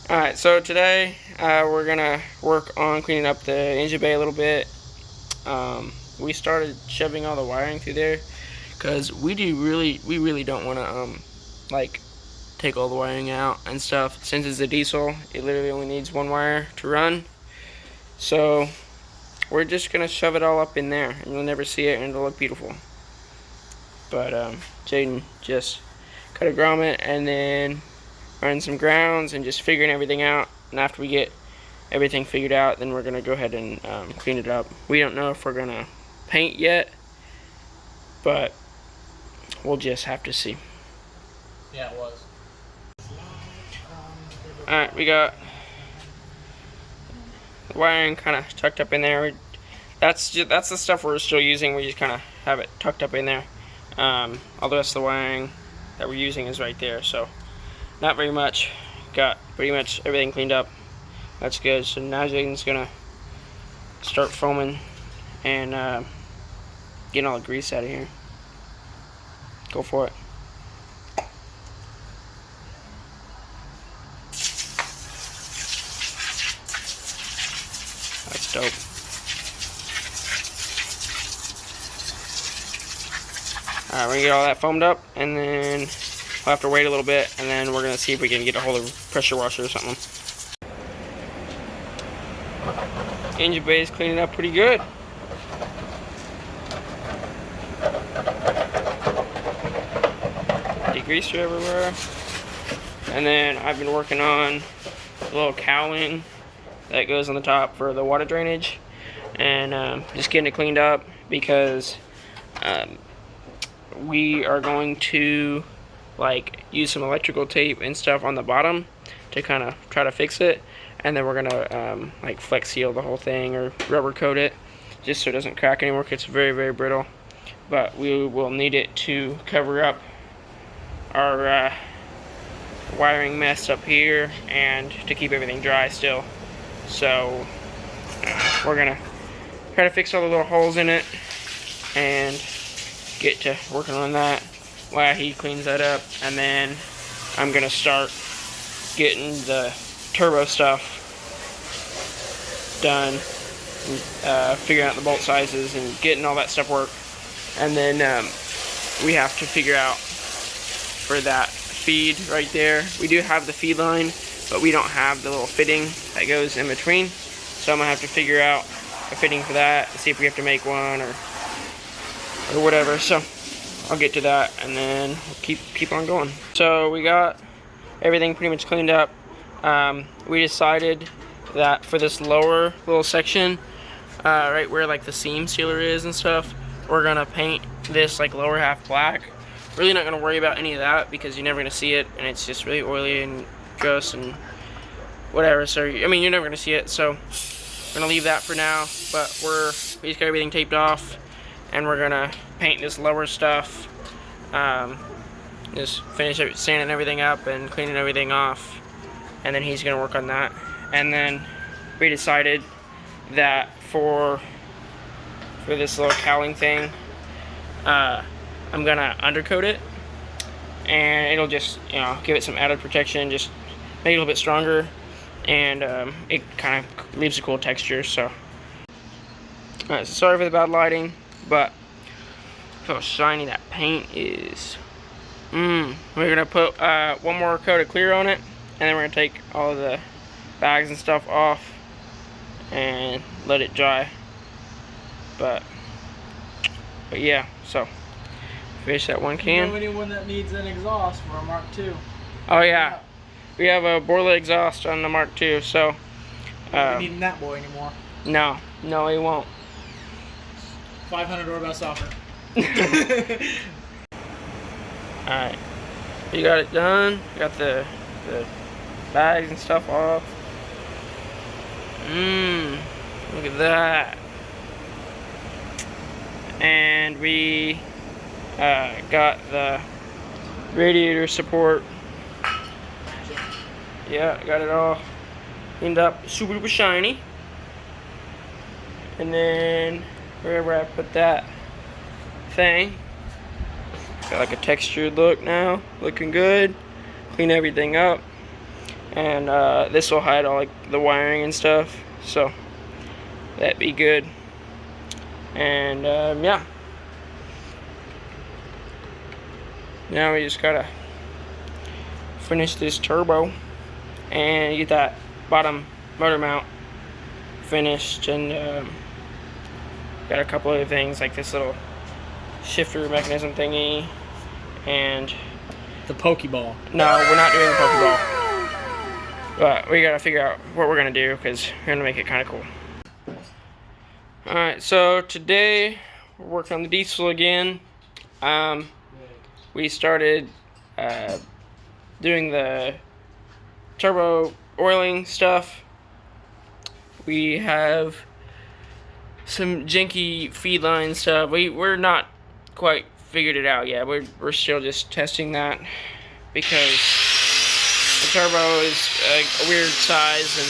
Alright, so today we're gonna work on cleaning up the engine bay a little bit. We started shoving all the wiring through there because we really don't want to like take all the wiring out and stuff. Since it's a diesel, it literally only needs one wire to run. So we're just gonna shove it all up in there, and you'll never see it, and it'll look beautiful. But Jaden just cut a grommet and then running some grounds and just figuring everything out. And after we get everything figured out, then we're gonna go ahead and clean it up. We don't know if we're gonna paint yet, but we'll just have to see. Yeah, it was. Alright, we got the wiring kind of tucked up in there. That's the stuff we're still using. We just kind of have it tucked up in there. All the rest of the wiring that we're using is right there, so not very much. Got pretty much everything cleaned up. That's good. So now Jaden's gonna start foaming and getting all the grease out of here. Go for it. That's dope. Alright, we're gonna get all that foamed up, and then we'll have to wait a little bit, and then we're gonna see if we can get a hold of a pressure washer or something. Engine bay is cleaning up pretty good. Degreaser everywhere. And then I've been working on a little cowling that goes on the top for the water drainage, and just getting it cleaned up because we are going to use some electrical tape and stuff on the bottom to kind of try to fix it, and then we're gonna flex seal the whole thing or rubber coat it just so it doesn't crack anymore, because it's very brittle. But we will need it to cover up our wiring mess up here and to keep everything dry still. So we're gonna try to fix all the little holes in it and get to working on that while he cleans that up, and then I'm gonna start getting the turbo stuff done, and figuring out the bolt sizes and getting all that stuff worked. And then we have to figure out for that feed right there. We do have the feed line, but we don't have the little fitting that goes in between. So I'm gonna have to figure out a fitting for that and see if we have to make one or whatever. So I'll get to that, and then we'll keep on going. So we got everything pretty much cleaned up. We decided that for this lower little section, right where the seam sealer is and stuff, we're gonna paint this lower half black. Really not gonna worry about any of that because you're never gonna see it, and it's just really oily and gross and whatever. So I mean, you're never gonna see it, so we're gonna leave that for now. But we just got everything taped off, and we're gonna paint this lower stuff. Just finish sanding everything up and cleaning everything off, and then he's gonna work on that. And then we decided that for this little cowling thing, I'm gonna undercoat it, and it'll just give it some added protection, just make it a little bit stronger, and it kind of leaves a cool texture. So alright, so sorry for the bad lighting, but look how shiny that paint is. We're gonna put one more coat of clear on it, and then we're gonna take all of the bags and stuff off and let it dry. But yeah, so finish that one can. You know anyone that needs an exhaust for a Mark II? Oh yeah, we have a Borla exhaust on the Mark II, so Not needing that boy anymore. no, he won't. 500 or best offer. Alright, you got it done. Got the bags and stuff off. Look at that. And we got the radiator support. Yeah, got it all cleaned up, super duper shiny. And then wherever I put that thing, got a textured look now, looking good. Clean everything up, and this will hide all like the wiring and stuff, so that'd be good. And yeah, now we just gotta finish this turbo and get that bottom motor mount finished, and got a couple other things like this little shifter mechanism thingy, and the Pokeball. No, we're not doing the Pokeball, but we gotta figure out what we're gonna do because we're gonna make it kind of cool. Alright, so today we're working on the diesel again. We started doing the turbo oiling stuff. We have some janky feed line stuff. We're not quite figured it out yet. We're still just testing that because the turbo is a weird size and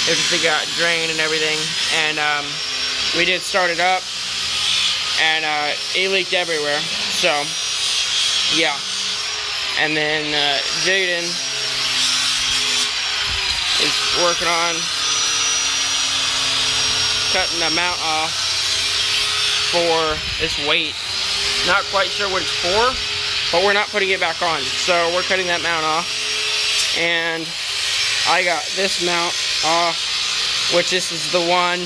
we have to figure out drain and everything. And we did start it up and it leaked everywhere. So yeah. And then Jaden is working on cutting the mount off for this weight. Not quite sure what it's for, but we're not putting it back on. So we're cutting that mount off. And I got this mount off, which this is the one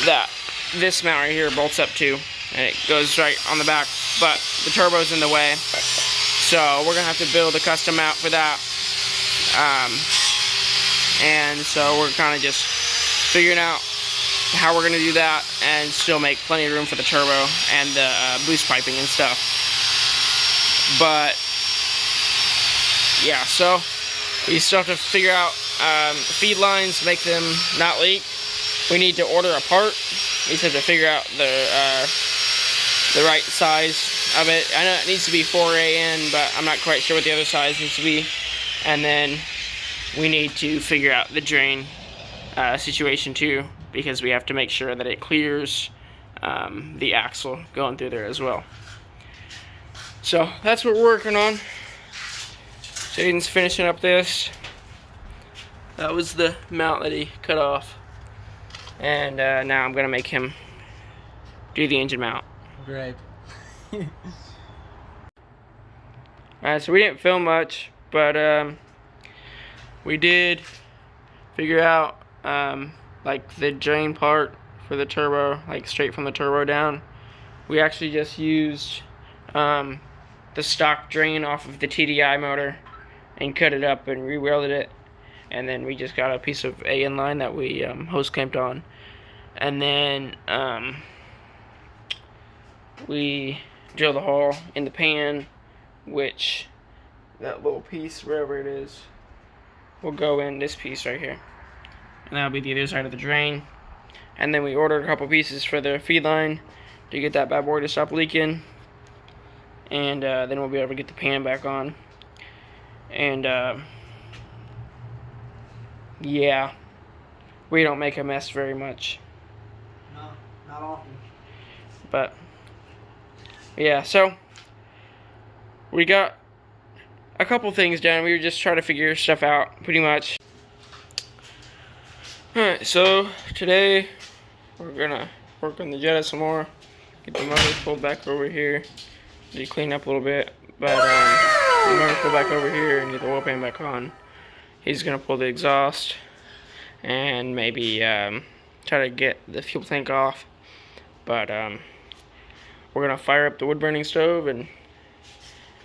that this mount right here bolts up to. And it goes right on the back, but the turbo's in the way. So we're gonna have to build a custom mount for that. And so we're kind of just figuring out how we're gonna do that and still make plenty of room for the turbo and the boost piping and stuff. But yeah, so we still have to figure out feed lines, make them not leak. We need to order a part. We just have to figure out the right size of it. I know it needs to be 4AN, but I'm not quite sure what the other size needs to be. And then we need to figure out the drain situation too, because we have to make sure that it clears the axle going through there as well. So that's what we're working on. Jaden's finishing up this. That was the mount that he cut off. And now I'm gonna make him do the engine mount. Great. Alright, so we didn't film much, but we did figure out like the drain part for the turbo, like straight from the turbo down. We actually just used the stock drain off of the TDI motor and cut it up and re-welded it, and then we just got a piece of AN line that we hose clamped on, and then we drilled a hole in the pan, which that little piece, wherever it is, will go in this piece right here, and that'll be the other side of the drain. And then we ordered a couple pieces for the feed line to get that bad boy to stop leaking, and then we'll be able to get the pan back on. And yeah, we don't make a mess very much. No, not often. But yeah, so we got a couple things done. We were just trying to figure stuff out, pretty much. Alright, so today we're gonna work on the Jetta some more. Get the motor pulled back over here. Need to clean up a little bit, but the motor pulled back over here and get the oil pan back on. He's gonna pull the exhaust and maybe try to get the fuel tank off. But we're gonna fire up the wood burning stove and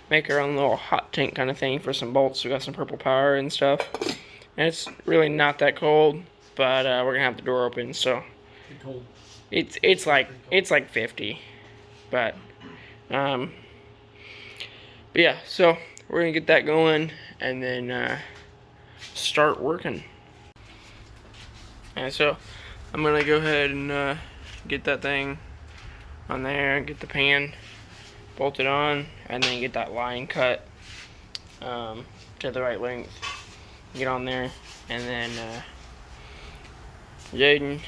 make our own little hot tank kind of thing for some bolts. We got some purple power and stuff, and it's really not that cold, but we're gonna have the door open, so it's like 50, but yeah, so we're gonna get that going and then start working. And so I'm gonna go ahead and get that thing on there, get the pan bolted on, and then get that line cut to the right length, get on there, and then Jaden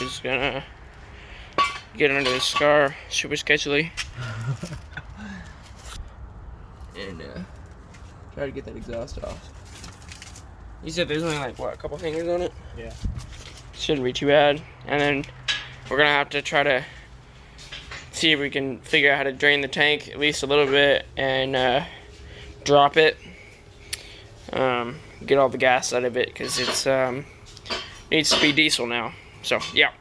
is gonna get under the scar super sketchily and try to get that exhaust off. You said there's only like what, a couple hangers on it? Yeah. Shouldn't be too bad. And then we're gonna have to try to see if we can figure out how to drain the tank at least a little bit and drop it. Get all the gas out of it because it's needs to be diesel now. So yeah.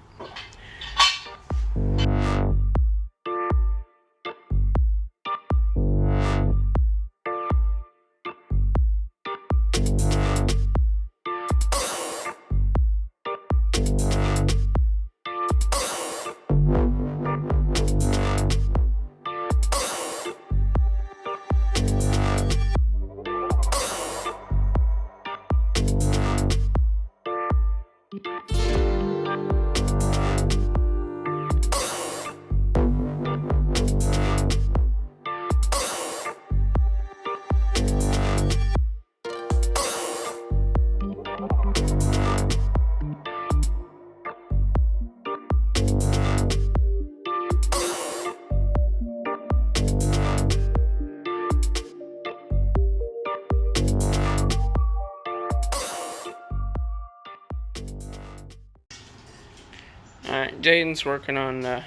Alright, Jaden's working on the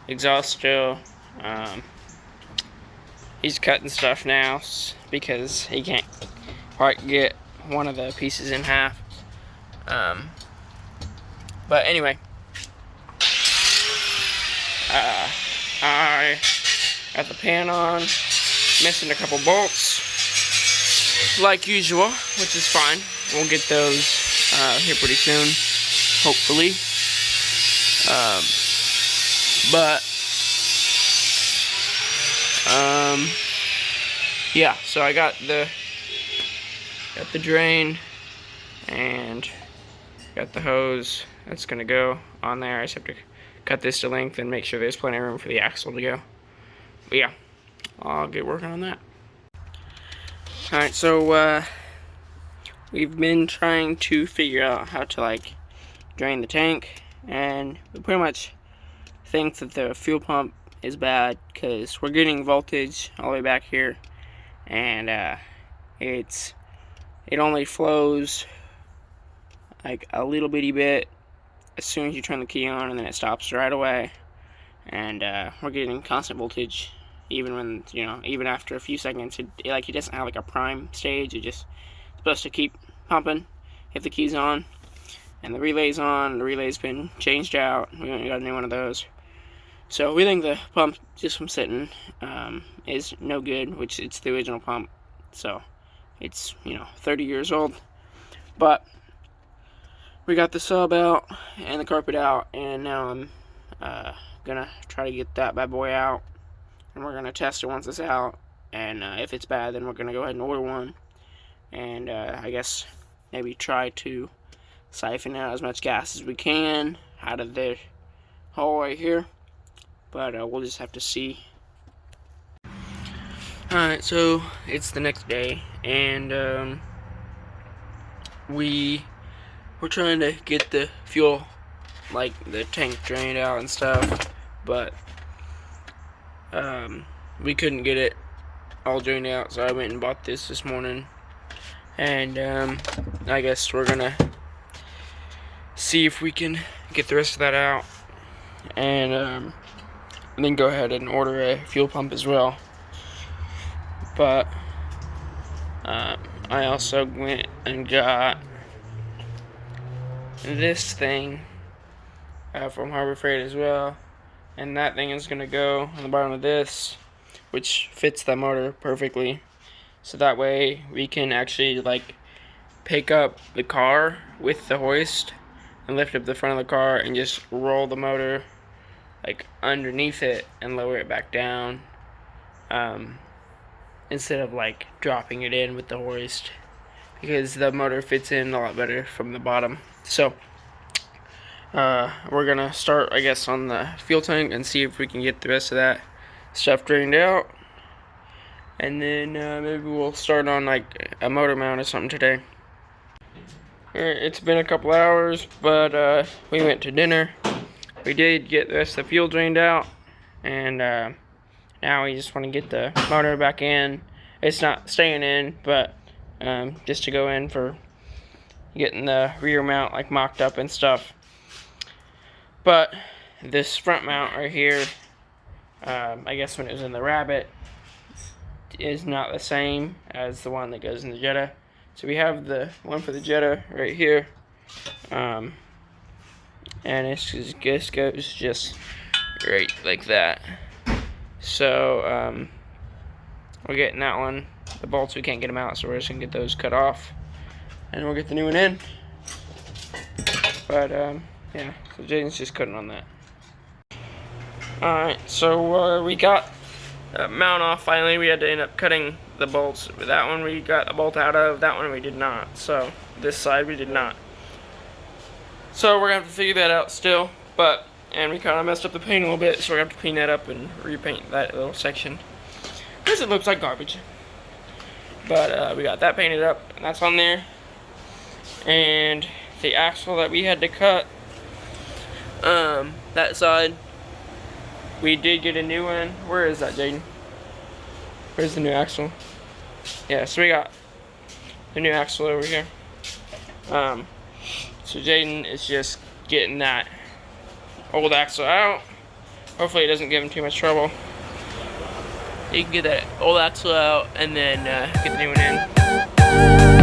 exhaust still. He's cutting stuff now because he can't quite get one of the pieces in half. But anyway, I got the pan on, missing a couple bolts, like usual, which is fine. We'll get those here pretty soon, hopefully. Yeah, so I got the drain and got the hose that's gonna go on there. I just have to cut this to length and make sure there's plenty of room for the axle to go. But yeah, I'll get working on that. Alright, so we've been trying to figure out how to like drain the tank, and we pretty much think that the fuel pump is bad because we're getting voltage all the way back here, and it only flows like a little bitty bit as soon as you turn the key on, and then it stops right away. And we're getting constant voltage even when, you know, even after a few seconds. It doesn't have like a prime stage. It's just supposed to keep pumping if the key's on. And the relay's on. The relay's been changed out. We got a new one of those. So we think the pump, just from sitting, is no good, which it's the original pump. So it's, you know, 30 years old. But we got the sub out and the carpet out, and now I'm gonna try to get that bad boy out, and we're gonna test it once it's out. And if it's bad, then we're gonna go ahead and order one, and I guess maybe try to siphon out as much gas as we can out of the hole right here. But we'll just have to see. Alright, so it's the next day, and we're trying to get the fuel, like the tank, drained out and stuff, but we couldn't get it all drained out, so I went and bought this morning, and I guess we're gonna see if we can get the rest of that out, and then go ahead and order a fuel pump as well. But I also went and got this thing from Harbor Freight as well, and that thing is gonna go on the bottom of this, which fits the motor perfectly, so that way we can actually like pick up the car with the hoist and lift up the front of the car and just roll the motor like underneath it and lower it back down, instead of like dropping it in with the hoist, because the motor fits in a lot better from the bottom. So we're gonna start, I guess, on the fuel tank and see if we can get the rest of that stuff drained out, and then maybe we'll start on like a motor mount or something today. It's been a couple hours, but we went to dinner. We did get the rest of the fuel drained out, and now we just want to get the motor back in. It's not staying in, but just to go in for getting the rear mount like mocked up and stuff. But this front mount right here, I guess when it was in the Rabbit, is not the same as the one that goes in the Jetta. So we have the one for the Jetta right here, and this goes just right like that. So we're getting that one. The bolts, we can't get them out, so we're just gonna get those cut off, and we'll get the new one in. But yeah, so Jaden's just cutting on that. Alright, so we got that mount off finally. We had to end up cutting the bolts. That one we got a bolt out of, that one we did not. So this side we did not. So we're gonna have to figure that out still. And we kind of messed up the paint a little bit, so we're gonna have to clean that up and repaint that little section, because it looks like garbage. But we got that painted up, and that's on there. And the axle that we had to cut, that side, we did get a new one. Where is that, Jaden? Where's the new axle? Yeah, so we got the new axle over here. So Jaden is just getting that old axle out. Hopefully it doesn't give him too much trouble. You can get that old axle out and then get the new one in.